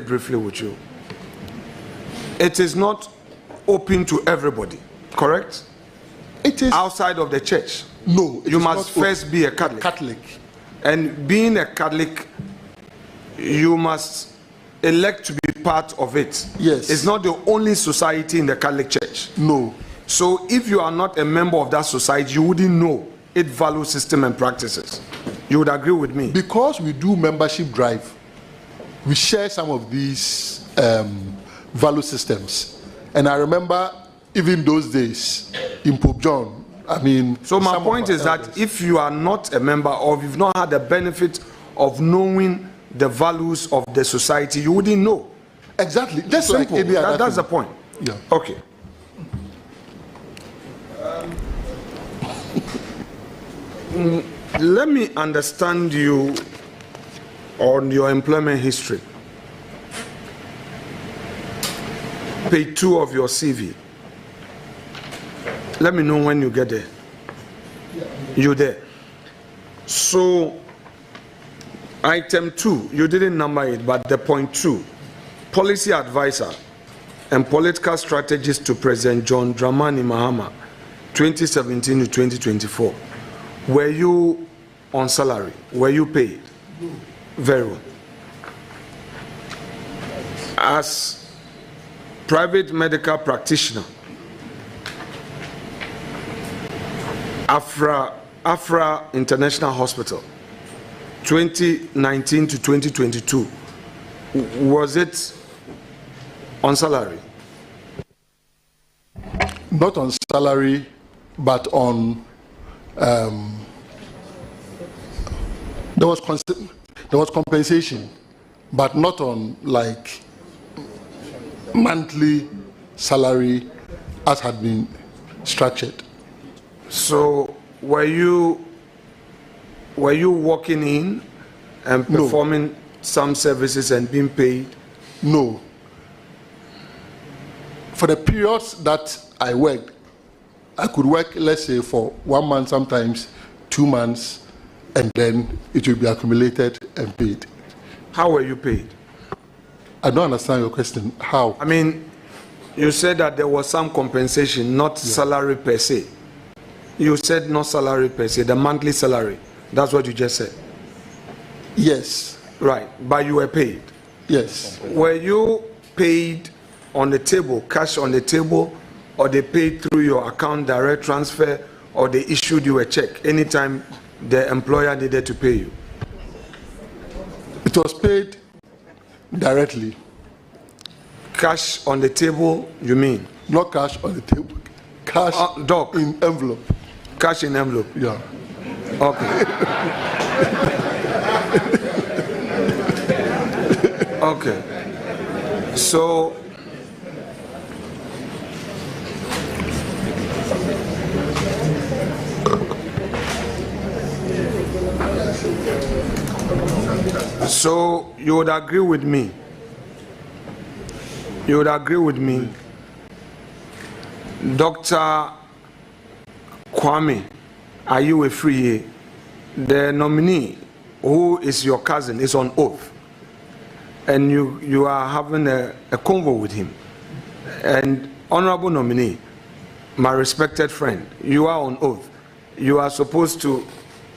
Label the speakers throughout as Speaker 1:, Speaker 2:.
Speaker 1: briefly with you. It is not open to everybody, correct?
Speaker 2: It is
Speaker 1: outside of the church.
Speaker 2: No,
Speaker 1: you must first be a Catholic. And being a Catholic, you must elect to be part of it.
Speaker 2: Yes.
Speaker 1: It's not the only society in the Catholic Church.
Speaker 2: No.
Speaker 1: So if you are not a member of that society, you wouldn't know its value system and practices. You would agree with me?
Speaker 2: Because we do membership drive, we share some of these value systems. And I remember even those days in Pope John, I mean...
Speaker 1: So my point is that if you are not a member or you've not had the benefit of knowing the values of the society, you wouldn't know.
Speaker 2: Exactly.
Speaker 1: Just simple. Like that's the point.
Speaker 2: Yeah.
Speaker 1: Okay. Let me understand you on your employment history. Page 2 of your CV. Let me know when you get there. You're there. So, item 2, you didn't number it, but the point 2, policy advisor and political strategist to President John Dramani Mahama, 2017 to 2024. Were you on salary? Were you paid?
Speaker 2: No.
Speaker 1: Very well. As private medical practitioner, Afra International Hospital, 2019 to 2022, was it on salary?
Speaker 2: Not on salary, but on there was compensation, but not on like monthly salary as had been structured.
Speaker 1: So were you working in and performing some services and being paid?
Speaker 2: No. For the periods that I worked, I could work, let's say, for 1 month, sometimes 2 months, and then it will be accumulated and paid.
Speaker 1: How were you paid?
Speaker 2: I don't understand your question. How?
Speaker 1: I mean, you said that there was some compensation, not salary per se. You said not salary per se, the monthly salary. That's what you just said.
Speaker 2: Yes.
Speaker 1: Right, but you were paid.
Speaker 2: Yes.
Speaker 1: Were you paid on the table, cash on the table, or they paid through your account direct transfer, or they issued you a check anytime the employer needed to pay you?
Speaker 2: It was paid directly.
Speaker 1: Cash on the table, you mean?
Speaker 2: Not cash on the table. Cash in envelope.
Speaker 1: Cash in envelope?
Speaker 2: Yeah.
Speaker 1: Okay. Okay. So, you would agree with me? You would agree with me? Dr. Kwame, are you a free? The nominee, who is your cousin, is on oath. And you are having a convo with him. And honorable nominee, my respected friend, you are on oath. You are supposed to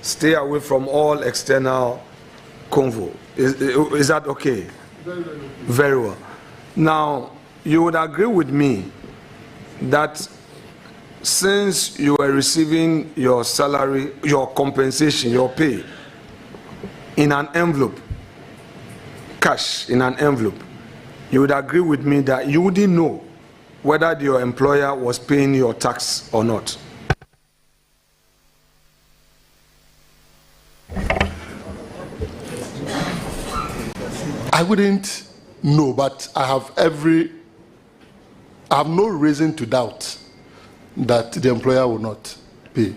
Speaker 1: stay away from all external convo. Is that okay? Very well. Now, you would agree with me that since you were receiving your salary, your compensation, your pay in an envelope, cash in an envelope, you would agree with me that you wouldn't know whether your employer was paying your tax or not.
Speaker 2: I wouldn't know, but I have no reason to doubt that the employer will not pay.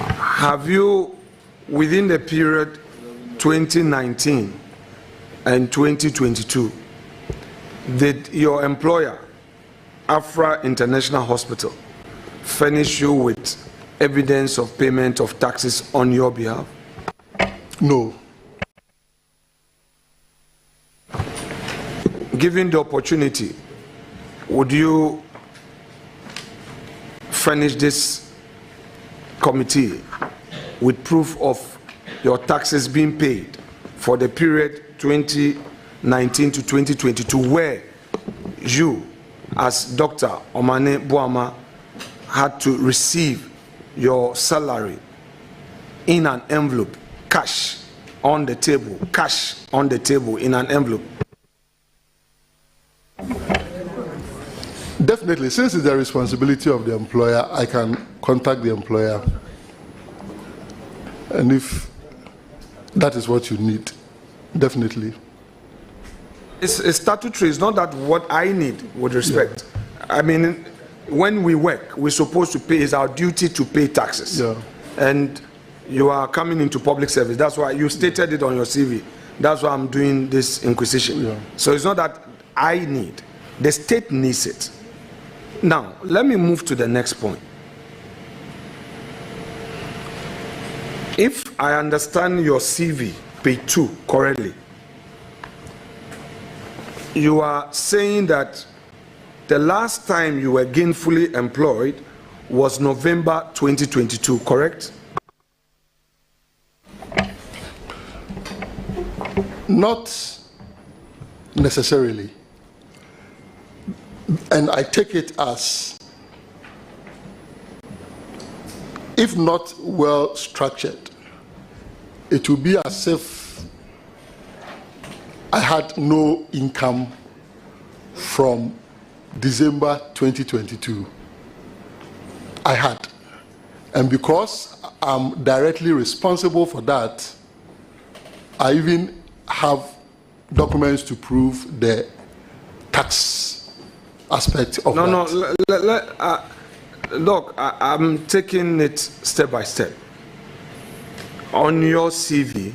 Speaker 1: Have you, within the period 2019 and 2022, Did your employer, Afra International Hospital, furnish you with evidence of payment of taxes on your behalf?
Speaker 2: No.
Speaker 1: Given the opportunity, would you furnish this committee with proof of your taxes being paid for the period 2019 to 2022, where you, as Dr. Omane Boama, had to receive your salary in an envelope, cash on the table in an envelope?
Speaker 2: Definitely, since it's the responsibility of the employer, I can contact the employer. And if that is what you need, definitely.
Speaker 1: It's statutory. It's not that what I need, with respect. Yeah. I mean, when we work, we're supposed to pay. It's our duty to pay taxes.
Speaker 2: Yeah.
Speaker 1: And you are coming into public service. That's why you stated it on your CV. That's why I'm doing this inquisition. Yeah. So it's not that I need. The state needs it. Now, let me move to the next point. If I understand your CV, page 2, correctly, you are saying that the last time you were gainfully employed was November 2022, correct?
Speaker 2: Not necessarily. And I take it as, if not well structured, it will be as if I had no income from December 2022. I had. And because I'm directly responsible for that, I even have documents to prove the tax aspect of that.
Speaker 1: Look, I'm taking it step by step. On your CV,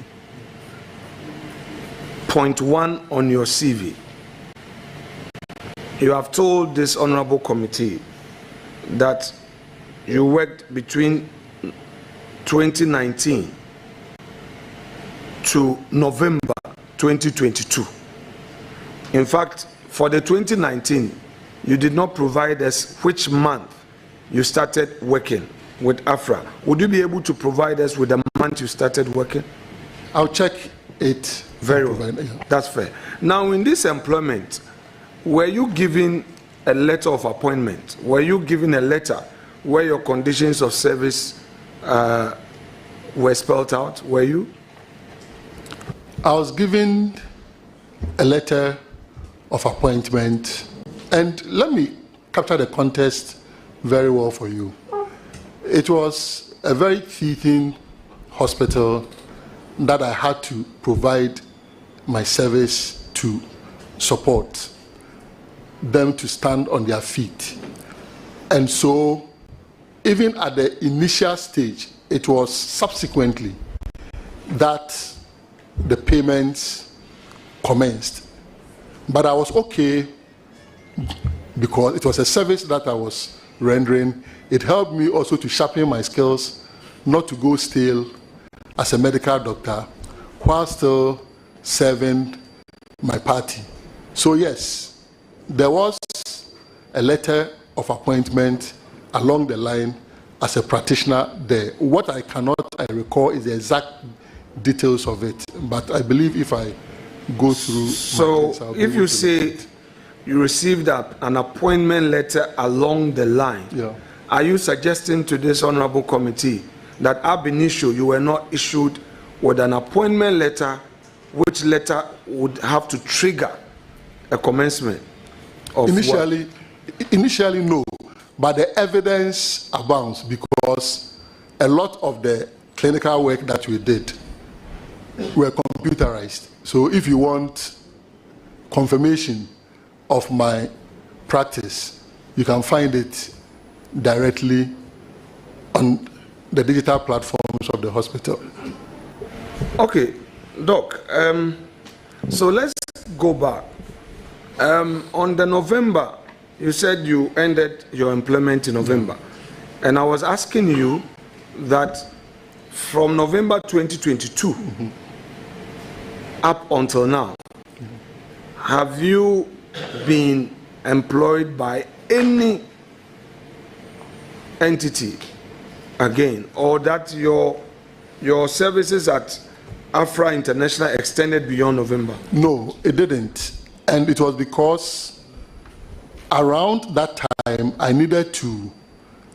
Speaker 1: point 1 on your CV, you have told this honorable committee that you worked between 2019 to November 2022. In fact, for the 2019, you did not provide us which month you started working with Afra. Would you be able to provide us with the month you started working?
Speaker 2: I'll check it.
Speaker 1: Very well. Yeah. That's fair. Now, in this employment, were you given a letter of appointment? Were you given a letter where your conditions of service were spelled out? Were you?
Speaker 2: I was given a letter of appointment. And let me capture the context very well for you. It was a very teething hospital that I had to provide my service to support them to stand on their feet. And so, even at the initial stage, it was subsequently that the payments commenced. But I was okay, because it was a service that I was rendering. It helped me also to sharpen my skills, not to go stale as a medical doctor, while still serving my party. So yes, there was a letter of appointment along the line as a practitioner there. What I recall is the exact details of it, but I believe if I go through...
Speaker 1: So if you say you received an appointment letter along the line,
Speaker 2: yeah,
Speaker 1: are you suggesting to this honorable committee that ab initio you were not issued with an appointment letter, which letter would have to trigger a commencement of
Speaker 2: initially work? Initially, no, but the evidence abounds, because a lot of the clinical work that we did were computerized. So if you want confirmation of my practice, you can find it directly on the digital platforms of the hospital.
Speaker 1: Okay, Doc, so let's go back On the November, you said you ended your employment in November. And I was asking you that from November 2022 up until now, have you been employed by any entity again, or that your services at Afra International extended beyond November?
Speaker 2: No, it didn't. And it was because around that time, I needed to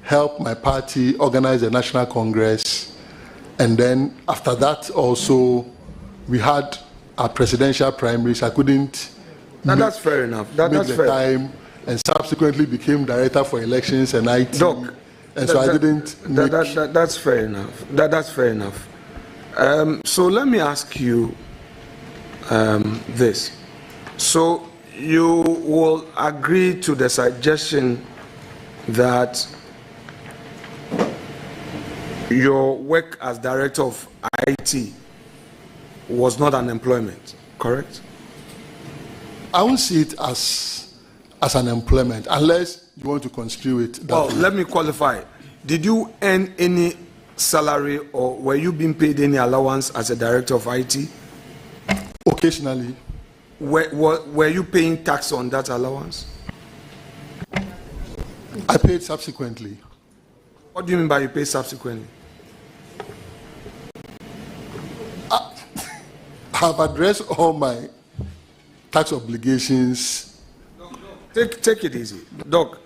Speaker 2: help my party organize a national congress. And then after that also, we had our presidential primaries. I couldn't
Speaker 1: that's fair enough. That's fair.
Speaker 2: Time, and subsequently became director for elections and IT.
Speaker 1: Doc,
Speaker 2: and so I didn't.
Speaker 1: That's fair enough. That's fair enough. So let me ask you this. So you will agree to the suggestion that your work as director of IT was not an employment, correct?
Speaker 2: I won't see it as an employment unless you want to construe it that way.
Speaker 1: Let me qualify. Did you earn any salary, or were you being paid any allowance as a director of IT?
Speaker 2: Occasionally.
Speaker 1: Were you paying tax on that allowance?
Speaker 2: I paid subsequently.
Speaker 1: What do you mean by you pay subsequently?
Speaker 2: I have addressed all my tax obligations.
Speaker 1: Take it easy. Doc,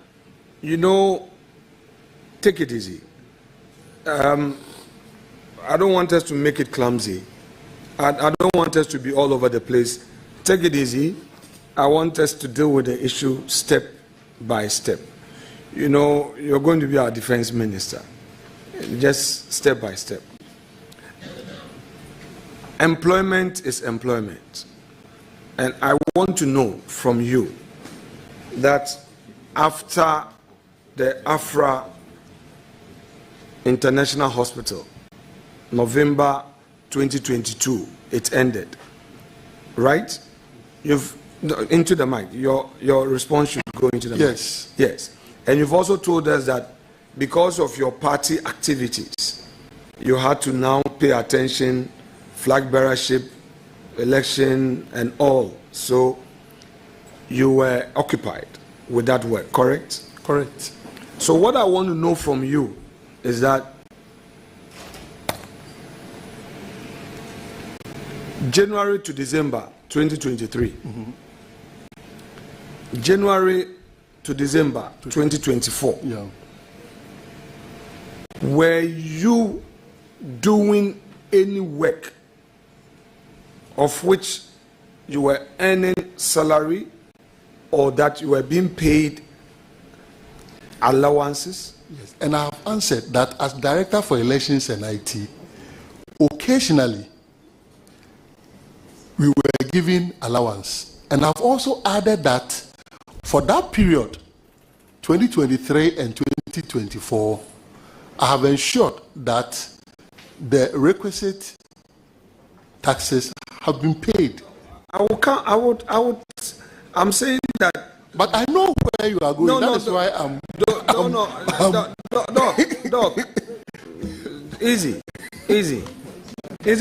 Speaker 1: take it easy. I don't want us to make it clumsy. I don't want us to be all over the place. Take it easy. I want us to deal with the issue step by step. You're going to be our defense minister. Just step by step. Employment is employment. And I want to know from you that after the Afra International Hospital, November 2022, it ended, right? You've into the mic. Your response should go into the mic. Yes. And you've also told us that because of your party activities, you had to now pay attention, flag bearership, election, and all. So you were occupied with that work, correct?
Speaker 2: Correct.
Speaker 1: So what I want to know from you is that January to December 2023, January to December 2024, were you doing any work of which you were earning salary, or that you were being paid allowances?
Speaker 2: Yes, and I have answered that as Director for Elections and IT, occasionally we were given allowance. And I've also added that for that period, 2023 and 2024, I have ensured that the requisite taxes have been paid.
Speaker 1: I'm saying that.
Speaker 2: But I know where you are going. That is why I'm.
Speaker 1: Doc. Easy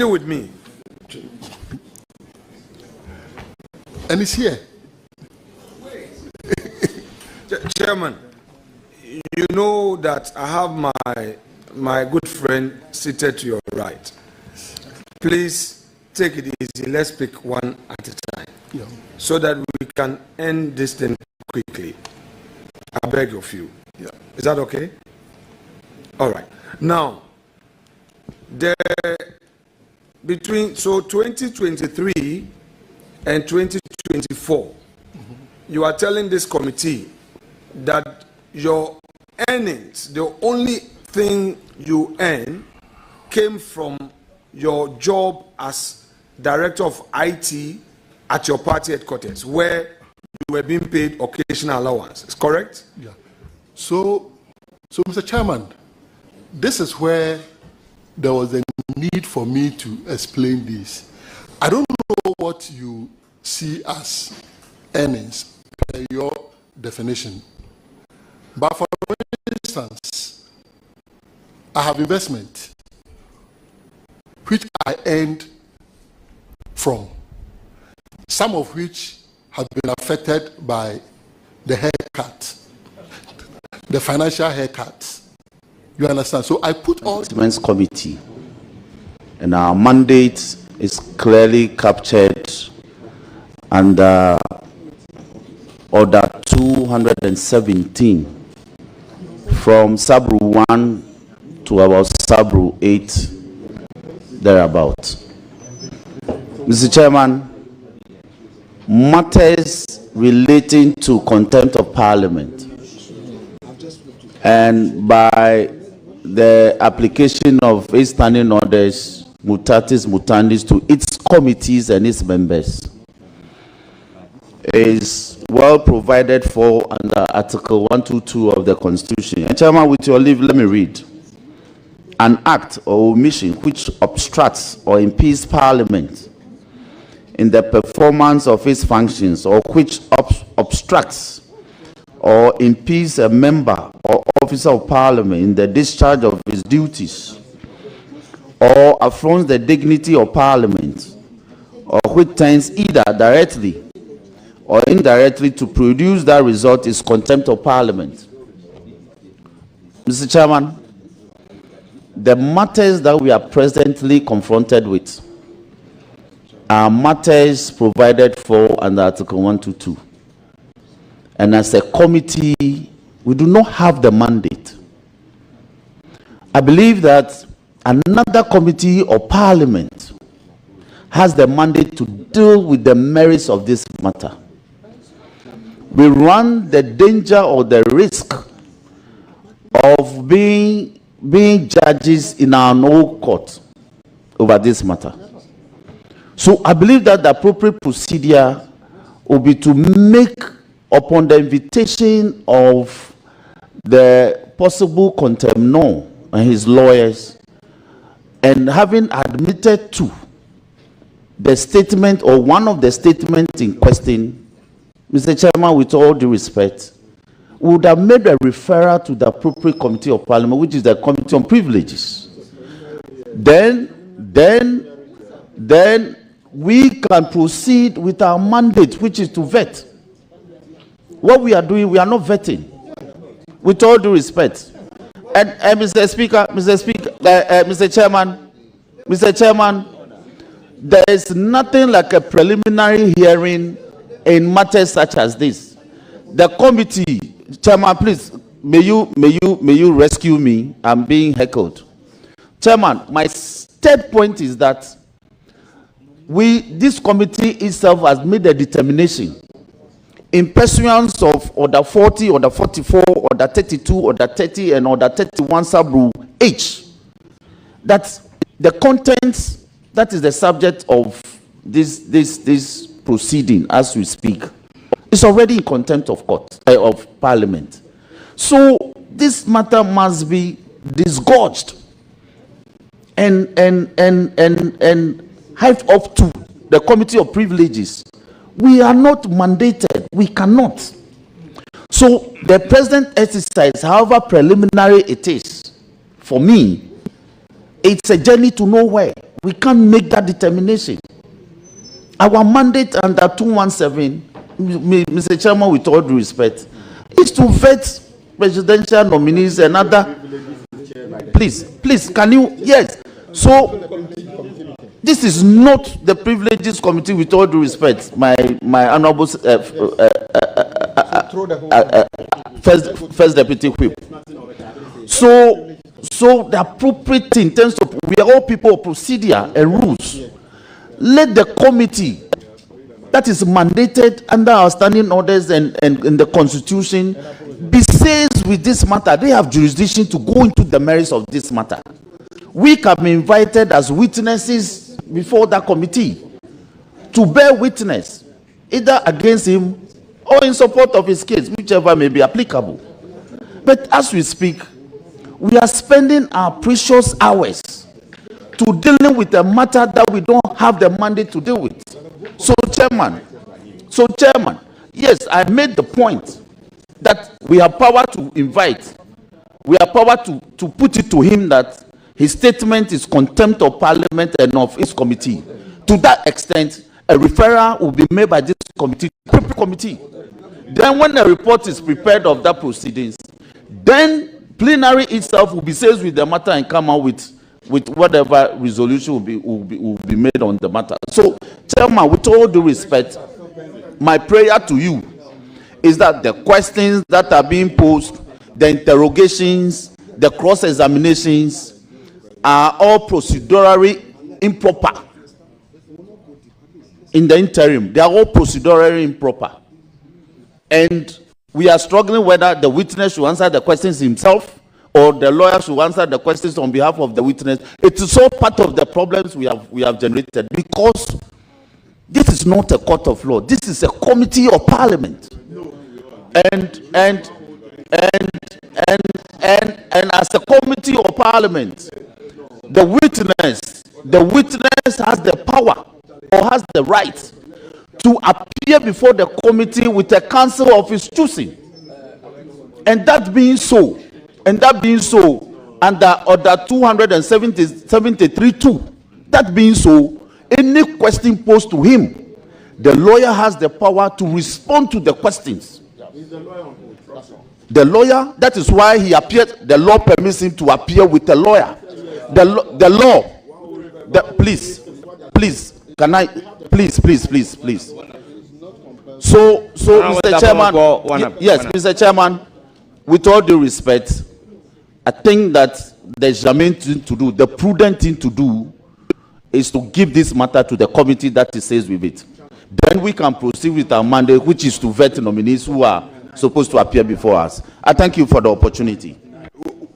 Speaker 1: with me.
Speaker 2: And it's here.
Speaker 1: Chairman, you know that I have my good friend seated to your right. Please take it easy. Let's pick one at a time, so that we can end this thing quickly. I beg of you. Is that okay? All right. Now, between 2023 and 2024, you are telling this committee that your earnings, the only thing you earn, came from your job as director of IT at your party headquarters, where you were being paid occasional allowances, correct?
Speaker 2: Yeah. So Mr. Chairman, this is where there was a need for me to explain this. I don't know what you see as earnings per your definition. But for instance, I have investment which I earned from, some of which have been affected by the haircut, the financial haircut. You understand? So I put all
Speaker 3: Investments Committee, and our mandate is clearly captured under Order 217 from Sub-Rule 1 to about Sub-Rule 8 thereabout. Mr. Chairman, matters relating to contempt of Parliament and by the application of its standing orders, mutatis mutandis, to its committees and its members is well provided for under Article 122 of the Constitution. And Chairman, with your leave, let me read. An act or omission which obstructs or impedes Parliament in the performance of its functions, or which obstructs or impedes a member or officer of Parliament in the discharge of his duties, or affronts the dignity of Parliament, or which tends either directly or indirectly to produce that result, is contempt of Parliament. Mr. Chairman, the matters that we are presently confronted with are matters provided for under Article 122. And as a committee, we do not have the mandate. I believe that another committee of Parliament has the mandate to deal with the merits of this matter. We run the danger or the risk of being judges in our own court over this matter. So I believe that the appropriate procedure will be to make, upon the invitation of the possible contemnor and his lawyers, and having admitted to the statement or one of the statements in question, Mr. Chairman, with all due respect, we would have made a referral to the appropriate committee of Parliament, which is the Committee on Privileges. Then we can proceed with our mandate, which is to vet. What we are doing, we are not vetting, with all due respect. And Mr. Chairman, there is nothing like a preliminary hearing in matters such as this. The committee, Chairman, please, may you rescue me? I'm being heckled. Chairman, my third point is that this committee itself has made a determination in pursuance of Order 40, Order 44, Order 32, Order 30, and Order 31 Sub-Rule H, that the contents that is the subject of this proceeding as we speak is already in contempt of court of Parliament. So this matter must be disgorged and hived up to the Committee of Privileges. We are not mandated. We cannot. So the present exercise, however preliminary it is, for me, it's a journey to nowhere. We can't make that determination. Our mandate under 217, Mr. Chairman, with all due respect, is to vet presidential nominees and other. Please, can you? Yes. So this is not the Privileges Committee, with all due respect, my honorable first deputy whip. So the appropriate thing in terms of, we are all people of procedure and rules. Let the committee that is mandated under our standing orders and in the Constitution be seized with this matter. They have jurisdiction to go into the merits of this matter. We can be invited as witnesses before that committee to bear witness either against him or in support of his case, whichever may be applicable. But as we speak, we are spending our precious hours to dealing with a matter that we don't have the mandate to deal with. So chairman, Yes, I made the point that we have power to invite. We have power to put it to him that his statement is contempt of parliament and of his committee. To that extent, a referral will be made by this committee. Then when a report is prepared of that proceedings, then plenary itself will be seized with the matter and come out with whatever resolution will be made on the matter. So, Chairman, with all due respect, my prayer to you is that the questions that are being posed, the interrogations, the cross-examinations are all procedurally improper. In the interim, they are all procedurally improper. And we are struggling whether the witness should answer the questions himself or the lawyer should answer the questions on behalf of the witness. It is all part of the problems we have generated, because this is not a court of law. This is a committee of parliament. And as a committee of parliament, the witness has the power or has the right to appear before the committee with a counsel of his choosing. And that being so, under order 273(2), that being so, any question posed to him, the lawyer has the power to respond to the questions. The lawyer, that is why he appeared. The law permits him to appear with a lawyer. Please, can I, please. So, Mr. Chairman, yes, Mr. Chairman, with all due respect, I think that the germane thing to do, the prudent thing to do, is to give this matter to the committee that is says with it. Then we can proceed with our mandate, which is to vet nominees who are supposed to appear before us. I thank you for the opportunity.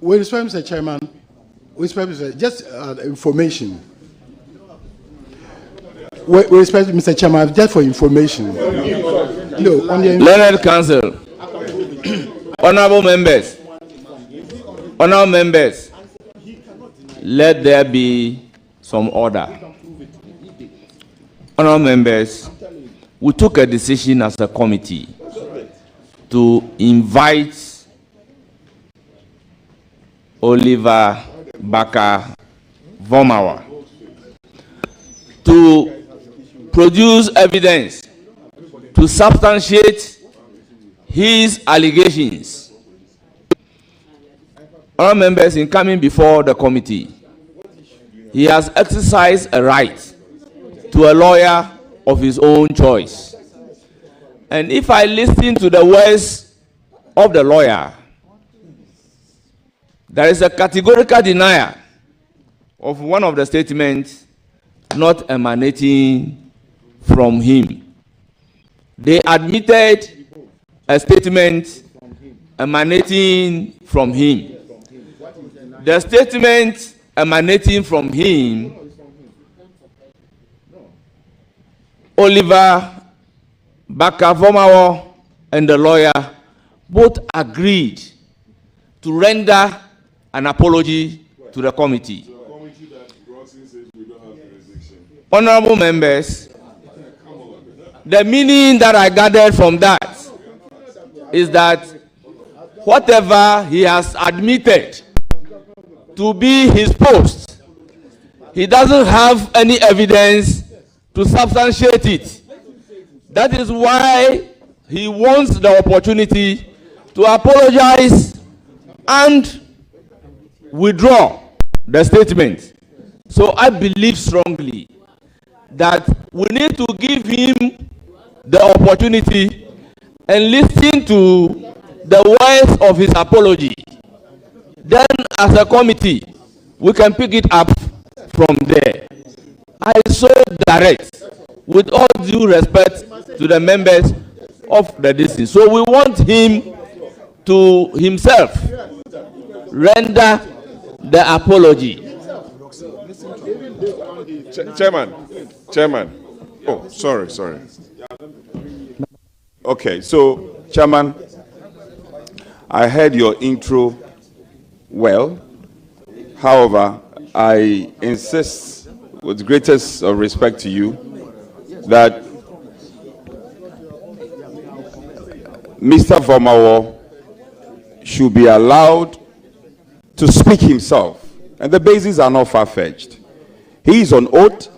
Speaker 4: With respect, Mr. Chairman, just information. With respect, Mr. Chairman, just for information. No, on the
Speaker 5: Learned Council, honorable members, let there be some order. Honorable members, we took a decision as a committee to invite Oliver Baka Vormawor to produce evidence to substantiate his allegations. All members, in coming before the committee, he has exercised a right to a lawyer of his own choice. And if I listen to the words of the lawyer, there is a categorical denial of one of the statements not emanating from him. They admitted a statement emanating from him. The statement emanating from him, Oliver Baka Vormawor and the lawyer both agreed to render an apology to the committee. Honorable members, the meaning that I gathered from that is that whatever he has admitted to be his post, he doesn't have any evidence to substantiate it. That is why he wants the opportunity to apologize and withdraw the statement. So I believe strongly that we need to give him the opportunity and listen to the words of his apology. Then as a committee, we can pick it up from there. I so direct, with all due respect to the members of the district. So we want him to himself render the apology.
Speaker 6: Chairman. Oh, sorry. Okay, so, Chairman, I heard your intro well. However, I insist, with greatest respect to you, that Mr. Vormawor should be allowed to speak himself. And the bases are not far-fetched. He is on oath.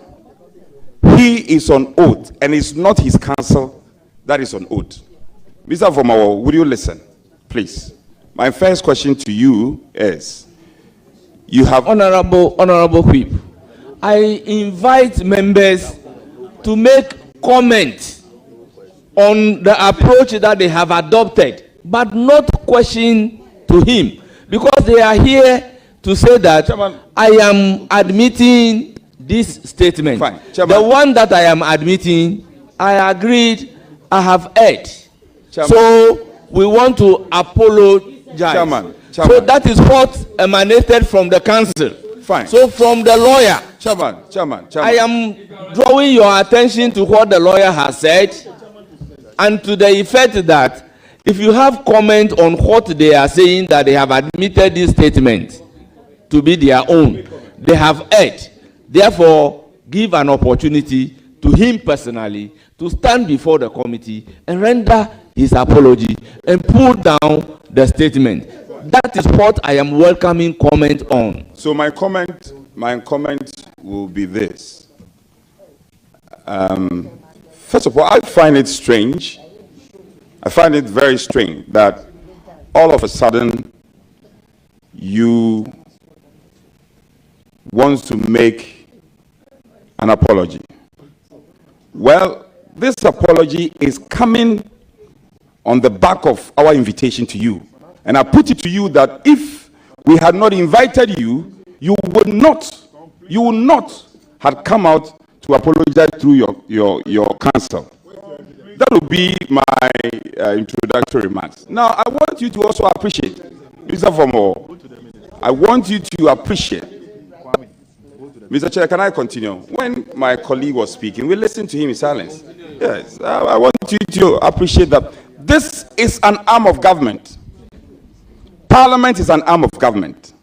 Speaker 6: He is on oath. And it's not his counsel that is on oath. Mr. Vormawor, would you listen, please? My first question to you is, you have...
Speaker 5: Honorable Whip, I invite members to make comments on the approach that they have adopted, but not question to him, because they are here to say that Chairman, I am admitting this statement.
Speaker 6: Fine.
Speaker 5: The one that I am admitting, I agreed, I have heard. Chairman. So we want to apologize.
Speaker 6: Chairman.
Speaker 5: So that is what emanated from the council.
Speaker 6: Fine.
Speaker 5: So from the lawyer,
Speaker 6: Chairman.
Speaker 5: I am drawing your attention to what the lawyer has said, and to the effect that if you have comment on what they are saying, that they have admitted this statement to be their own, they have heard. Therefore, give an opportunity to him personally to stand before the committee and render his apology and pull down the statement. That is what I am welcoming comment on.
Speaker 6: So my comment will be this. First of all, I find it strange. I find it very strange that all of a sudden you want to make an apology. Well, this apology is coming on the back of our invitation to you. And I put it to you that if we had not invited you, you would not have come out to apologize through your counsel. That would be my introductory remarks. Now, I want you to also appreciate, Mr. Vormawor, I want you to appreciate. Mr. Chair, can I continue? When my colleague was speaking, we listened to him in silence. Yes, I want you to appreciate that this is an arm of government. Parliament is an arm of government.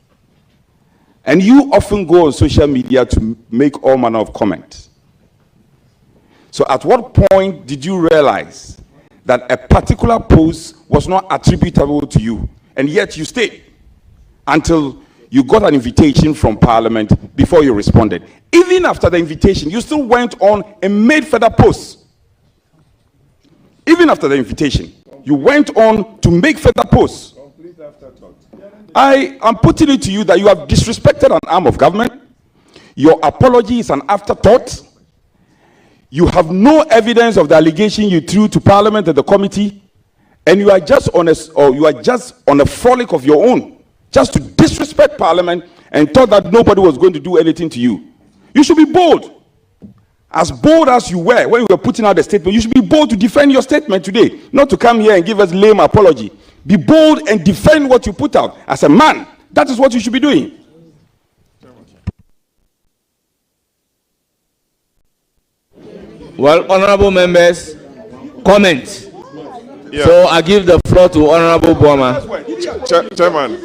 Speaker 6: And you often go on social media to make all manner of comments. So at what point did you realize that a particular post was not attributable to you, and yet you stayed until you got an invitation from Parliament before you responded? Even after the invitation, you still went on and made further posts. Even after the invitation, you went on to make further posts. I am putting it to you that you have disrespected an arm of government. Your apology is an afterthought. You have no evidence of the allegation you threw to Parliament and the committee, and you are just on a frolic of your own, just to disrespect Parliament, and thought that nobody was going to do anything to you. You should be bold. As bold as you were when you were putting out the statement, you should be bold to defend your statement today, not to come here and give us lame apology. Be bold and defend what you put out. As a man, that is what you should be doing.
Speaker 5: Well, honorable members, comment. Yeah. So I give the floor to Honorable Boma.
Speaker 7: Chairman,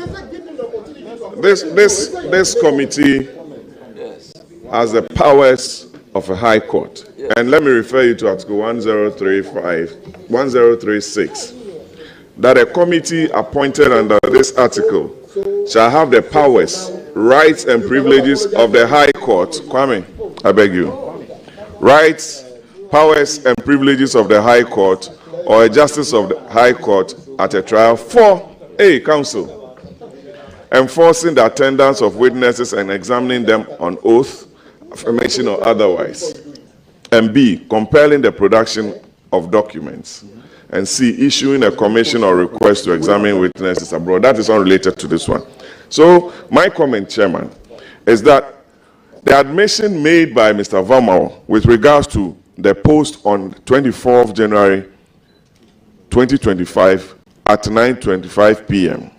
Speaker 7: this committee has the powers of a high court. And let me refer you to Article 1036, that a committee appointed under this article shall have the powers, rights, and privileges of the High Court. Kwame, I beg you. Rights, powers, and privileges of the High Court or a justice of the High Court at a trial for A, counsel, enforcing the attendance of witnesses and examining them on oath, affirmation, or otherwise, and B, compelling the production of documents, and C, issuing a commission or request to examine witnesses abroad. That is unrelated to this one. So my comment, Chairman, is that the admission made by Mr. Vormawor with regards to the post on 24th January 2025 at 9:25 p.m.,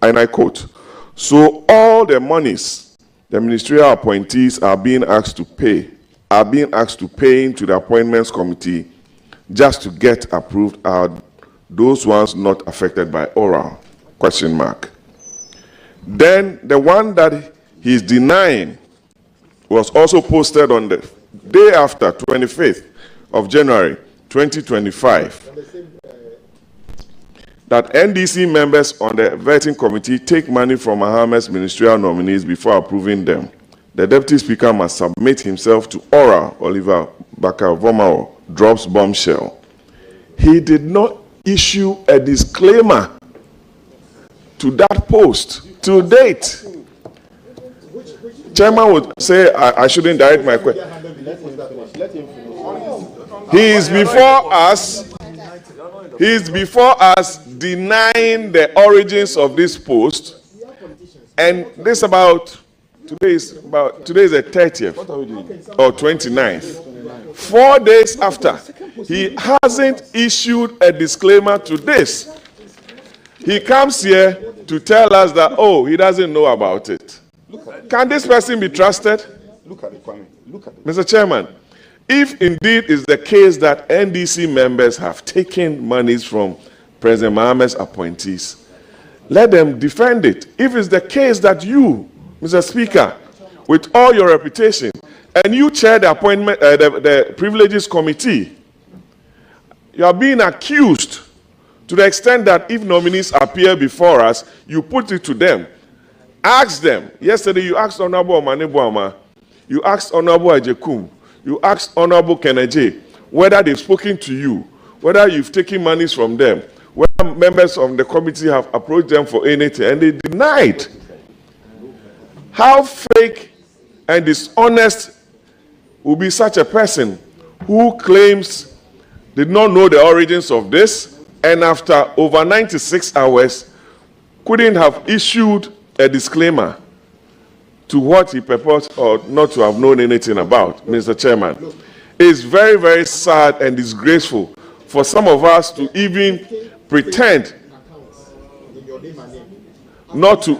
Speaker 7: and I quote, "So all the monies the ministerial appointees are being asked to pay into the appointments committee just to get approved are those ones not affected by oral, question mark." Then the one that he's denying was also posted on the day after, 25th of January 2025, that NDC members on the vetting committee take money from Mohammed's ministerial nominees before approving them. The Deputy Speaker must submit himself to oral. Oliver Bakar Vormawor drops bombshell. He did not issue a disclaimer to that post to date. Chairman would say I shouldn't direct my question. He is before us. He is before us denying the origins of this post, and this today is the 30th or 29th. 4 days after, he hasn't issued a disclaimer to this. He comes here to tell us that, oh, he doesn't know about it. Can this person be trusted?
Speaker 6: Look at it, Kwame. Look at it.
Speaker 7: Mr. Chairman, if indeed is the case that NDC members have taken monies from President Mohammed's appointees, let them defend it. If it's the case that you, Mr. Speaker, with all your reputation, and you chair the appointment, the Privileges Committee, you are being accused to the extent that if nominees appear before us, you put it to them. Ask them. Yesterday, you asked Honorable Omane Boama, you asked Honorable Ajekum, you asked Honorable Keneje whether they've spoken to you, whether you've taken monies from them, whether members of the committee have approached them for anything, and they denied. How fake and dishonest will be such a person who claims did not know the origins of this, and after over 96 hours couldn't have issued a disclaimer to what he purports or not to have known anything about, Mr. Chairman. It's very, very sad and disgraceful for some of us to even pretend not to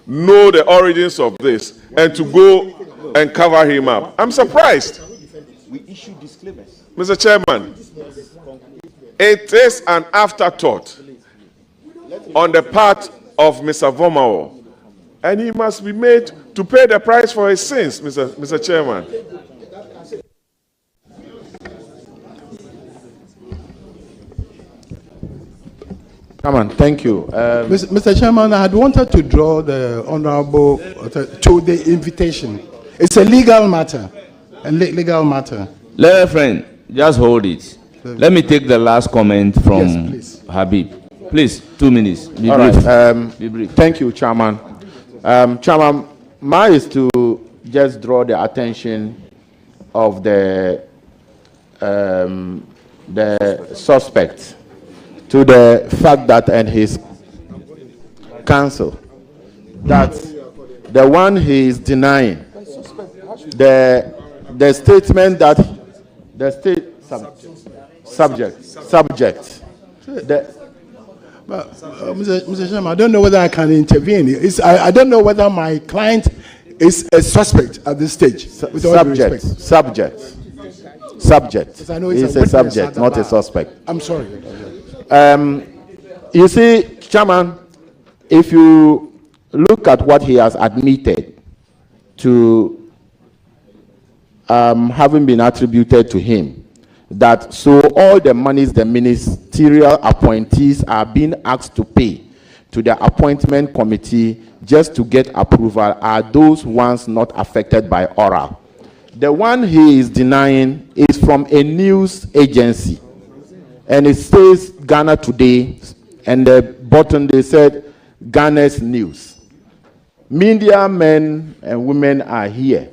Speaker 7: know the origins of this and to go and cover him up. I'm surprised.
Speaker 6: We issue disclaimers.
Speaker 7: Mr. Chairman, it is an afterthought on the part of Mr. Vormawor, and he must be made to pay the price for his sins, Mr. Chairman.
Speaker 8: Chairman, thank you.
Speaker 4: Mr. Chairman, I had wanted to draw the Honorable to the invitation. It's a legal matter. A legal matter.
Speaker 5: Friend, just hold it. Let me take the last comment from Habib. Please, 2 minutes. Be brief.
Speaker 8: Right.
Speaker 5: Be brief.
Speaker 8: Thank you, Chairman. Chairman, mine is to just draw the attention of the suspect to the fact that and his counsel that the one he is denying the statement that the state subject
Speaker 4: Mr. Chairman, I don't know whether I can intervene. I don't know whether my client is a suspect at this stage.
Speaker 8: Subject.
Speaker 4: I know
Speaker 8: it's a subject, not a suspect.
Speaker 4: I'm sorry.
Speaker 8: You see, Chairman, if you look at what he has admitted to having been attributed to him, that so all the monies the ministerial appointees are being asked to pay to the appointment committee just to get approval are those ones not affected by oral. The one he is denying is from a news agency, and it says Ghana Today, and the bottom they said Ghana's News. Media men and women are here,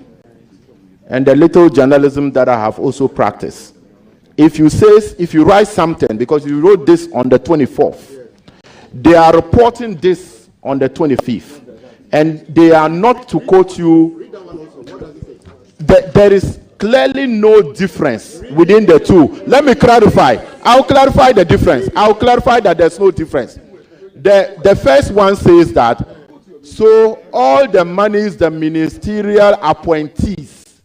Speaker 8: and the little journalism that I have also practiced. If you write something, because you wrote this on the 24th, they are reporting this on the 25th, and they are not to quote you. There is clearly no difference within the two. Let me clarify. I'll clarify the difference. I'll clarify that there's no difference. The first one says that, so all the monies the ministerial appointees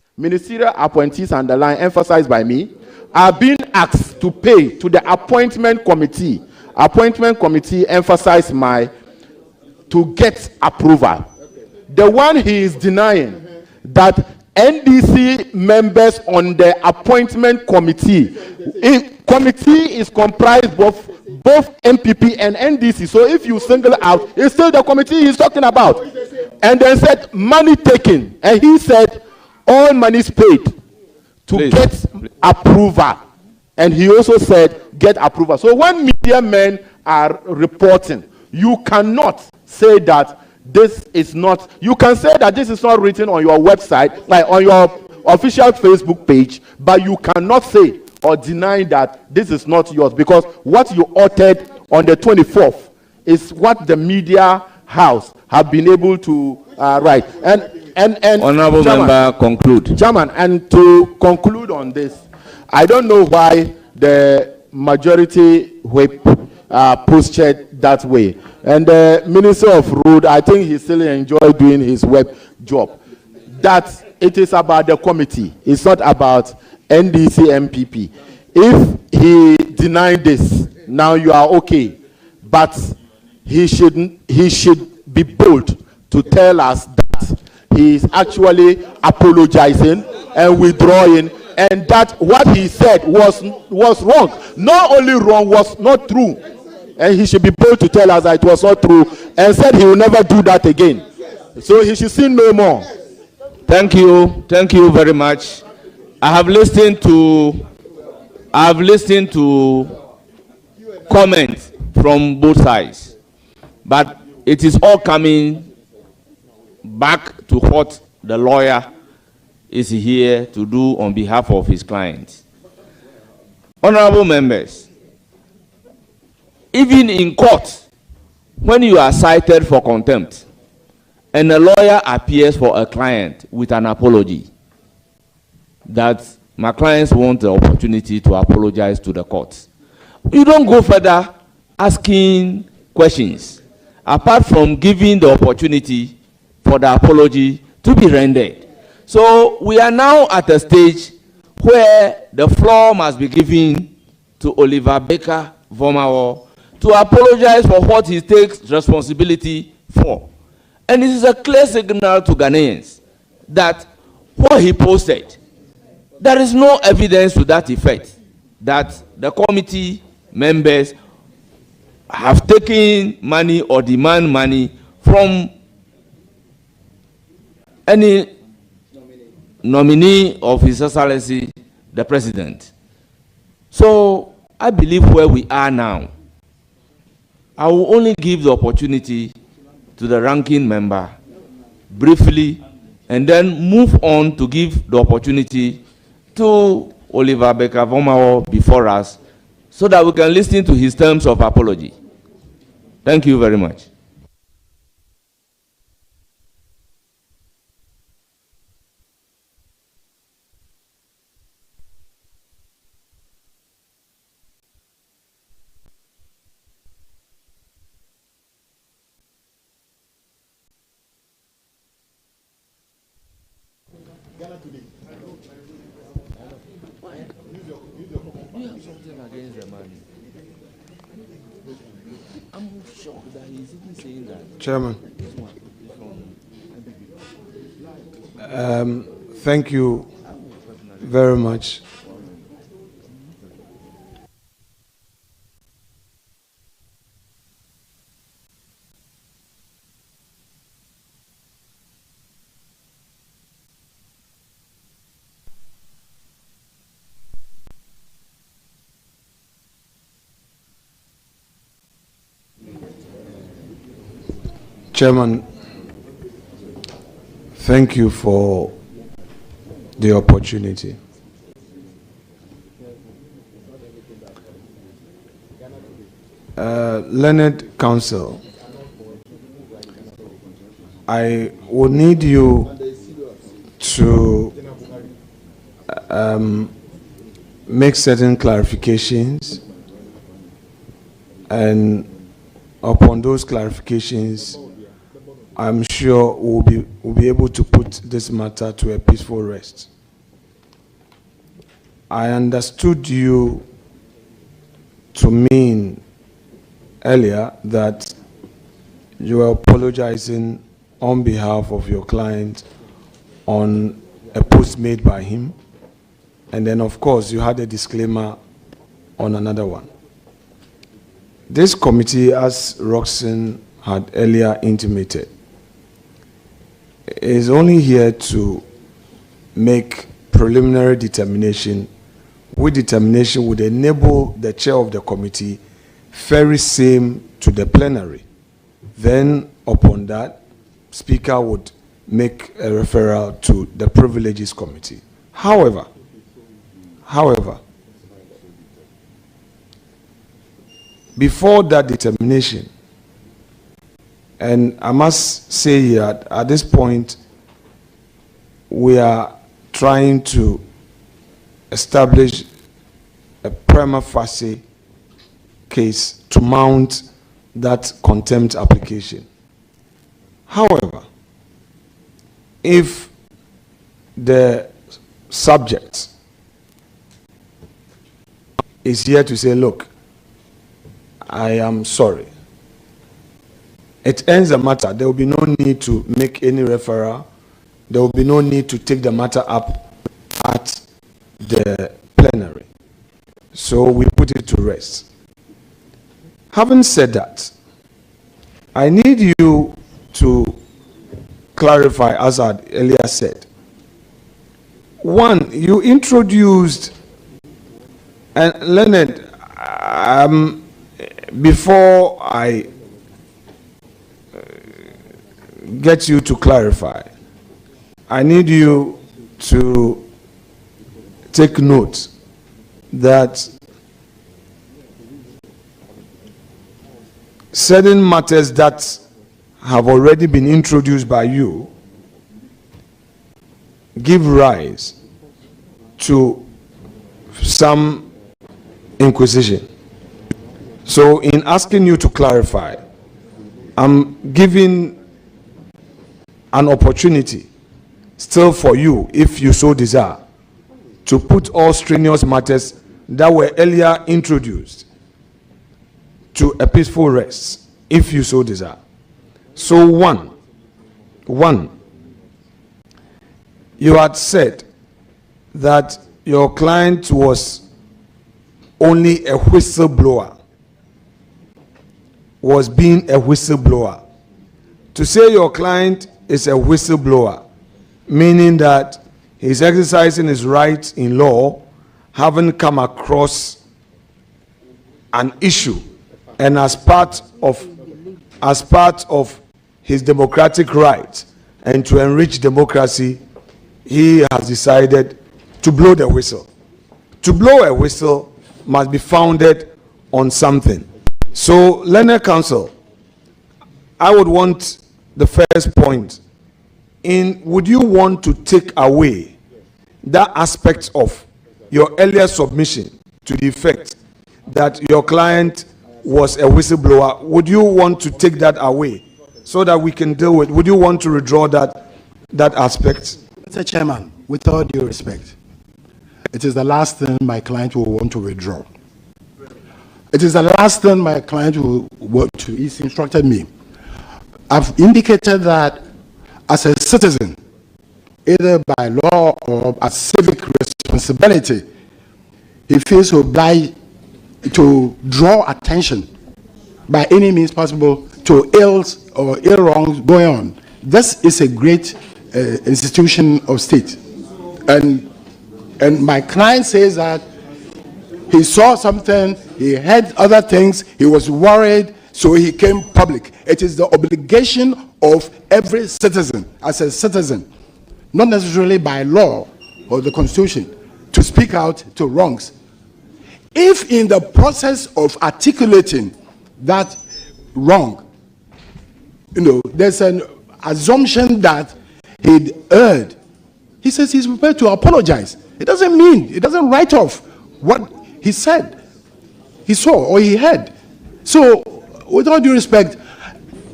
Speaker 8: underline, emphasized by me, are being asked to pay to the appointment committee. Appointment committee emphasized to get approval. The one he is denying, that NDC members on the appointment committee, committee is comprised of both MPP and NDC. So if you single out, it's still the committee he's talking about. And then said money taken, and he said all monies paid to get approval. And he also said get approval. So when media men are reporting, you cannot say that this is not, you can say that this is not written on your website, like on your official Facebook page, but you cannot say or deny that this is not yours, because what you uttered on the 24th is what the media house have been able to write. And
Speaker 5: Honorable member, conclude.
Speaker 8: Chairman, and to conclude on this, I don't know why the majority whip posted that way. And the Minister of Road, I think he still enjoys doing his web job. That it is about the committee. It's not about NDC MPP. If he denied this, now you are okay. But he should be bold to tell us that he is actually apologizing and withdrawing, and that what he said was wrong. Not only wrong, was not true. And he should be bold to tell us that it was not true, and said he will never do that again. So he should sin no more.
Speaker 5: Thank you very much. I have listened to comments from both sides, but it is all coming back to what the lawyer is here to do on behalf of his client. Honorable members, even in court, when you are cited for contempt and a lawyer appears for a client with an apology, that my clients want the opportunity to apologize to the court, you don't go further asking questions apart from giving the opportunity for the apology to be rendered. So we are now at a stage where the floor must be given to Oliver Baker Vormawor to apologize for what he takes responsibility for. And it is a clear signal to Ghanaians that what he posted, there is no evidence to that effect that the committee members have taken money or demand money from any nominee of His Excellency the President. So I believe where we are now, I will only give the opportunity to the ranking member briefly, and then move on to give the opportunity to Oliver Baker Vormawor before us, so that we can listen to his terms of apology. Thank you very much.
Speaker 1: Chairman, thank you very much. Chairman, thank you for the opportunity. Learned Counsel, I would need you to make certain clarifications, and upon those clarifications, I'm sure we'll be able to put this matter to a peaceful rest. I understood you to mean earlier that you were apologizing on behalf of your client on a post made by him, and then of course you had a disclaimer on another one. This committee, as Roxanne had earlier intimated, is only here to make preliminary determination, which determination would enable the chair of the committee ferry same to the plenary. Then, upon that, Speaker would make a referral to the Privileges Committee. However, before that determination, and I must say here, at this point, we are trying to establish a prima facie case to mount that contempt application. However, if the subject is here to say, look, I am sorry, it ends the matter. There will be no need to make any referral. There will be no need to take the matter up at the plenary. So we put it to rest. Having said that, I need you to clarify, as I earlier said. One, you introduced, and Leonard, before I get you to clarify, I need you to take note that certain matters that have already been introduced by you give rise to some inquisition. So in asking you to clarify, I'm giving an opportunity still for you, if you so desire, to put all strenuous matters that were earlier introduced to a peaceful rest, if you so desire. So one, you had said that your client was only a whistleblower, was being a whistleblower. To say your client is a whistleblower, meaning that he's exercising his rights in law, having come across an issue, and as part of his democratic right and to enrich democracy, he has decided to blow the whistle. To blow a whistle must be founded on something. So, Learned Counsel, I would want the first point in, would you want to take away that aspect of your earlier submission to the effect that your client was a whistleblower? Would you want to take that away so that we can deal with, would you want to withdraw that aspect?
Speaker 4: Mr. Chairman, with all due respect, it is the last thing my client will want to withdraw. It is the last thing my client will want to, he's instructed me. I've indicated that as a citizen, either by law or as civic responsibility, he feels obliged to draw attention by any means possible to ills or ill wrongs going on. This is a great institution of state. And my client says that he saw something, he heard other things, he was worried, so he came public. It is the obligation of every citizen, as a citizen, not necessarily by law or the Constitution, to speak out to wrongs. If in the process of articulating that wrong, there's an assumption that he'd erred, he says he's prepared to apologize. It doesn't write off what he said, he saw, or he heard. So, with all due respect,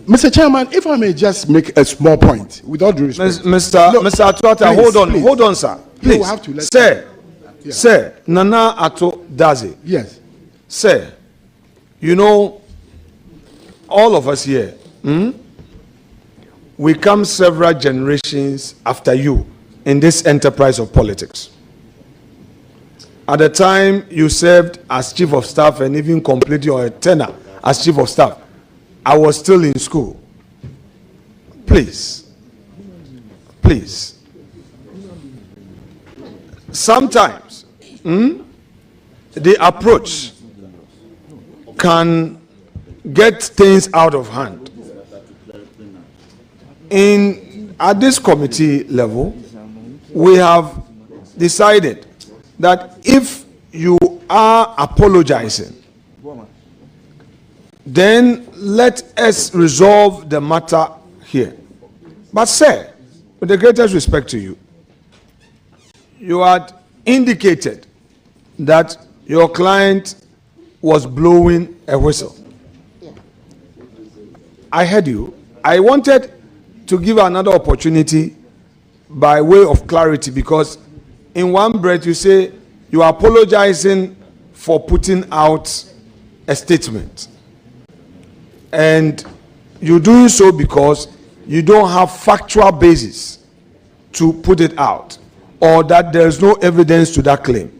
Speaker 4: Mr. Chairman, if I may just make a small point, with all due respect.
Speaker 1: Mr. Atuata, hold on, sir. Please.
Speaker 4: You have to let
Speaker 1: Sir, Nana Ato Dazi.
Speaker 4: Yes.
Speaker 1: Sir, all of us here, we come several generations after you in this enterprise of politics. At the time you served as chief of staff and even completed your tenure as chief of staff, I was still in school. Please. Please. Sometimes the approach can get things out of hand. At this committee level, we have decided that if you are apologizing, then let us resolve the matter here. But sir, with the greatest respect to you, you had indicated that your client was blowing a whistle. I heard you. I wanted to give another opportunity by way of clarity, because in one breath you say you are apologizing for putting out a statement, and you're doing so because you don't have factual basis to put it out, or that there is no evidence to that claim.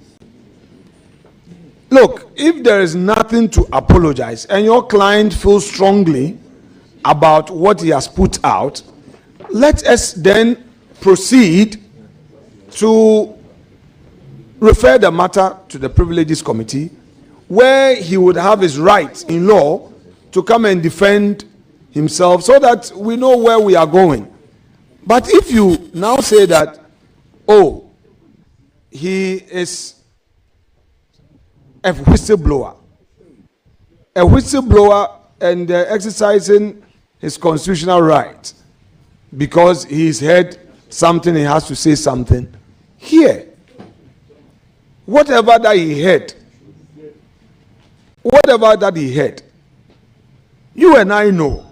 Speaker 1: Look, if there is nothing to apologize and your client feels strongly about what he has put out, let us then proceed to refer the matter to the Privileges Committee, where he would have his rights in law to come and defend himself, so that we know where we are going. But if you now say that, oh, he is a whistleblower and exercising his constitutional right because he's heard something, he has to say something. Here, whatever that he heard, you and I know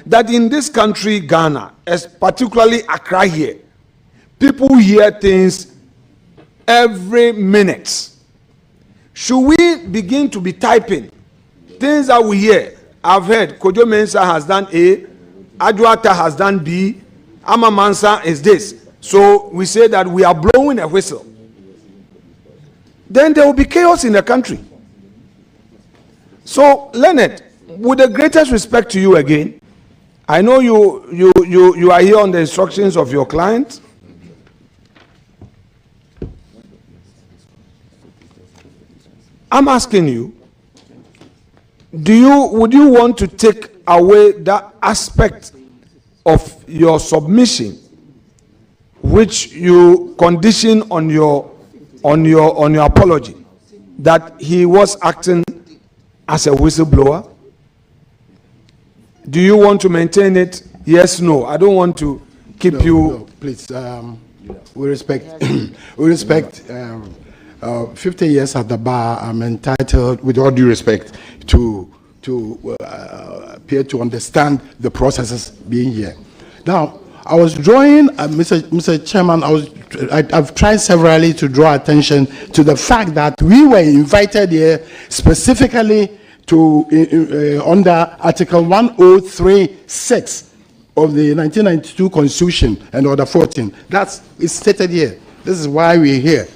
Speaker 1: that in this country, Ghana, as particularly Accra here, people hear things every minute. Should we begin to be typing things that we hear? I've heard Kojo Mensah has done A, Adjuata has done B, Ama Mansa is this. So we say that we are blowing a whistle. Then there will be chaos in the country. So, Leonard, with the greatest respect to you again, I know you are here on the instructions of your client. I'm asking you, would you want to take away that aspect of your submission which you condition on your apology, that he was acting as a whistleblower? Do you want to maintain it? Yes, no. I don't want to keep you.
Speaker 4: No, please. We respect. 50 years at the bar. I'm entitled, with all due respect, to appear to understand the processes being here. Now, I was drawing, Mr. Chairman. I've tried severally to draw attention to the fact that we were invited here specifically to under Article 1036 of the 1992 Constitution and Order 14. That's it's stated here. This is why we're here.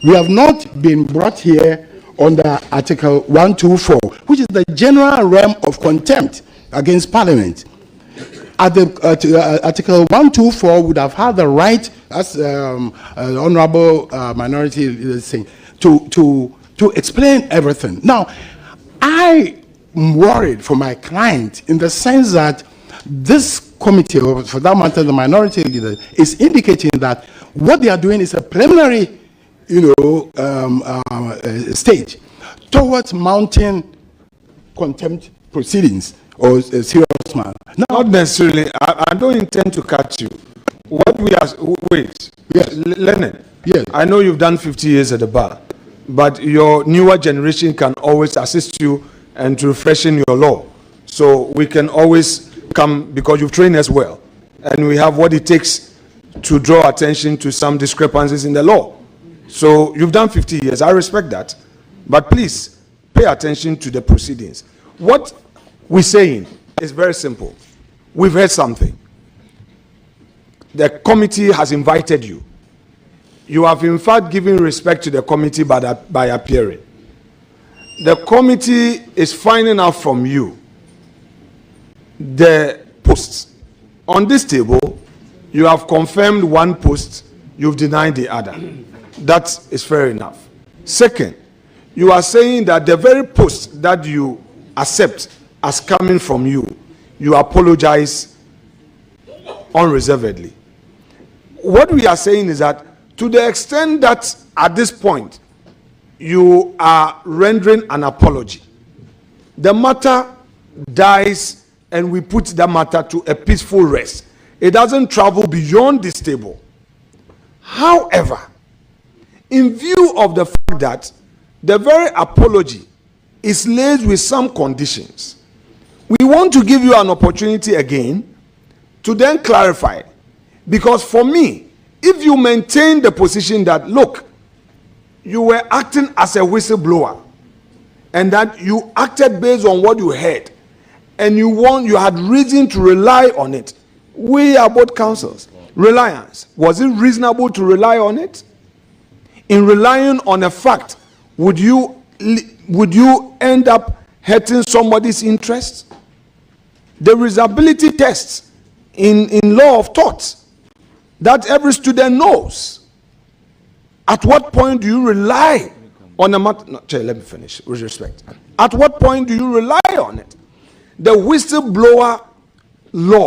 Speaker 4: We have not been brought here under Article 124, which is the general realm of contempt against Parliament. Article 124 would have had the right, as Honorable Minority is saying, to explain everything. Now, I am worried for my client in the sense that this committee, or for that matter, the minority leader, is indicating that what they are doing is a preliminary, stage towards mounting contempt proceedings or a serious matter.
Speaker 1: Not necessarily. I don't intend to cut you. What we are, wait.
Speaker 4: Yes.
Speaker 1: Leonard.
Speaker 4: Yes.
Speaker 1: I know you've done 50 years at the bar, but your newer generation can always assist you and to freshen your law. So we can always come, because you've trained us well, and we have what it takes to draw attention to some discrepancies in the law. So you've done 50 years. I respect that. But please pay attention to the proceedings. What we're saying is very simple. We've heard something. The committee has invited you. You have in fact given respect to the committee by appearing. the committee is finding out from you the posts. On this table, you have confirmed one post, you've denied the other. That is fair enough. Second, you are saying that the very post that you accept as coming from you, you apologize unreservedly. What we are saying is that to the extent that at this point you are rendering an apology, the matter dies and we put the matter to a peaceful rest. It doesn't travel beyond this table. However, in view of the fact that the very apology is laced with some conditions, we want to give you an opportunity again to then clarify. Because for me, if you maintain the position that, look, you were acting as a whistleblower and that you acted based on what you heard and you had reason to rely on it, we are both counsels. Reliance, was it reasonable to rely on it? In relying on a fact, would you end up hurting somebody's interest? There is ability tests in law of torts that every student knows. At what point do you rely on a matter? No, let me finish with respect. At what point do you rely on it? The whistleblower law